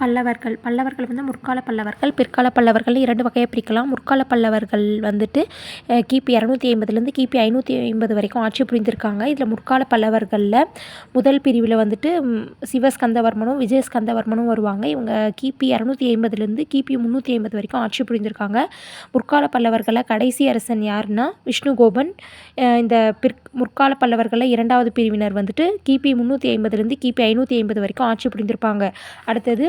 பல்லவர்கள் வந்து முற்கால பல்லவர்கள், பிற்கால பல்லவர்கள் 2 வகையாக பிரிக்கலாம். முற்கால பல்லவர்கள் வந்துட்டு கிபி 250லேருந்து கிபி 550 வரைக்கும் ஆட்சி புரிந்திருக்காங்க. இதில் முற்கால பல்லவர்களில் முதல் பிரிவில் வந்துட்டு சிவஸ்கந்தவர்மனும் விஜயஸ்கந்தவர்மனும் வருவாங்க. இவங்க கிபி 250லேருந்து கிபி 350 வரைக்கும் ஆட்சி புரிந்திருக்காங்க. முற்கால பல்லவர்களில் கடைசி அரசன் யாருன்னா விஷ்ணுகோபன். இந்த முற்கால பல்லவர்களில் 2வது பிரிவினர் வந்துட்டு கிபி 350லேருந்து கிபி 550 வரைக்கும் ஆட்சி புரிந்திருப்பாங்க. அடுத்தது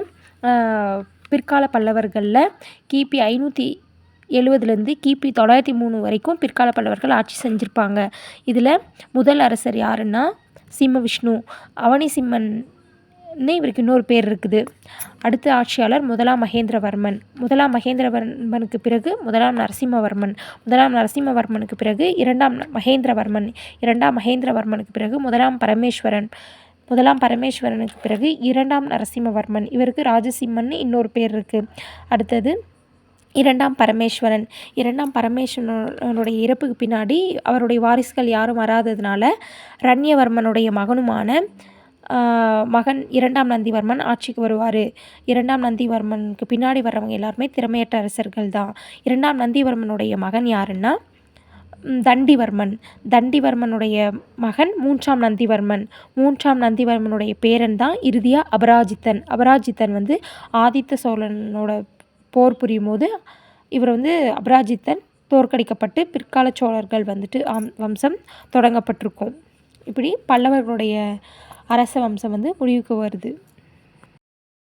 பிற்கால பல்லவர்களில் கிபி 570லேருந்து கிபி 903 வரைக்கும் பிற்கால பல்லவர்கள் ஆட்சி செஞ்சுருப்பாங்க. இதில் முதல் அரசர் யாருன்னா சிம்மவிஷ்ணு. அவனிசிம்மன்னு இவருக்கு இன்னொரு பேர் இருக்குது. அடுத்த ஆட்சியாளர் முதலாம் மகேந்திரவர்மன். முதலாம் மகேந்திரவர்மனுக்கு பிறகு முதலாம் நரசிம்மவர்மன். முதலாம் நரசிம்மவர்மனுக்கு பிறகு இரண்டாம் மகேந்திரவர்மன். இரண்டாம் மகேந்திரவர்மனுக்கு பிறகு முதலாம் பரமேஸ்வரன். முதலாம் பரமேஸ்வரனுக்கு பிறகு இரண்டாம் நரசிம்மவர்மன். இவருக்கு ராஜசிம்மன்னு இன்னொரு பேர் இருக்குது. அடுத்தது இரண்டாம் பரமேஸ்வரன். இரண்டாம் பரமேஸ்வரனுடைய இறப்புக்கு பின்னாடி அவருடைய வாரிசுகள் யாரும் வராததுனால ரண்யவர்மனுடைய மகனுமான மகன் இரண்டாம் நந்திவர்மன் ஆட்சிக்கு வருவார். இரண்டாம் நந்திவர்மனுக்கு பின்னாடி வர்றவங்க எல்லாருமே திறமையற்ற அரசர்கள் தான். இரண்டாம் நந்திவர்மனுடைய மகன் யாருன்னா தண்டிவர்மன். தண்டிவர்மனுடைய மகன் 3ஆம் நந்திவர்மன். 3ஆம் நந்திவர்மனுடைய பேரன் தான் இறுதியாக அபராஜித்தன். அபராஜித்தன் வந்து ஆதித்த சோழனோட போர் புரியும் போது இவர் வந்து அபராஜித்தன் தோற்கடிக்கப்பட்டு பிற்கால சோழர்கள் வந்துட்டு வம்சம் தொடங்கப்பட்டிருக்கும். இப்படி பல்லவர்களுடைய அரச வம்சம் வந்து முடிவுக்கு வருது.